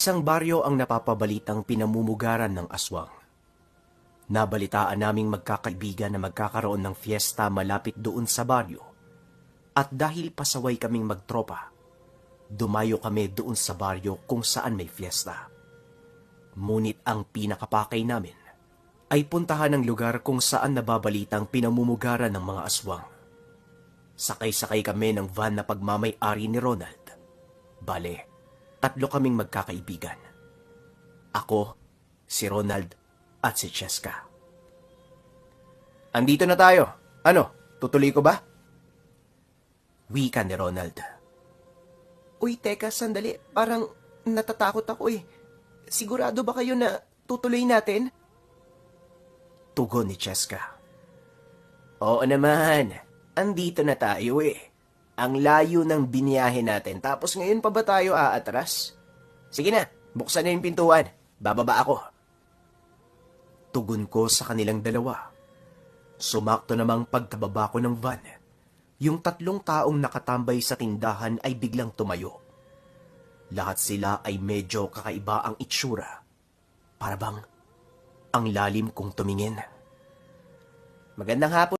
Isang baryo ang napapabalitang pinamumugaran ng aswang. Nabalitaan naming magkakaibigan na magkakaroon ng fiesta malapit doon sa baryo. At dahil pasaway kaming magtropa, dumayo kami doon sa baryo kung saan may fiesta. Ngunit ang pinakapakay namin ay puntahan ng lugar kung saan nababalitang pinamumugaran ng mga aswang. Sakay-sakay kami ng van na pagmamay-ari ni Ronald. Bale, 3 kaming magkakaibigan. Ako, si Ronald, at si Cheska. Andito na tayo. Ano, tutuloy ko ba? Wika ni Ronald. Uy, teka, sandali. Parang natatakot ako eh. Sigurado ba kayo na tutuloy natin? Tugon ni Cheska. Oo naman. Andito na tayo eh. Ang layo ng biniyahe natin. Tapos ngayon pa ba tayo aatras? Sige na, buksan na yung pintuan. Bababa ako. Tugon ko sa kanilang dalawa. Sumakto namang pagkababa ko ng van. Yung 3 taong nakatambay sa tindahan ay biglang tumayo. Lahat sila ay medyo kakaiba ang itsura. Para bang ang lalim kong tumingin. Magandang hapon.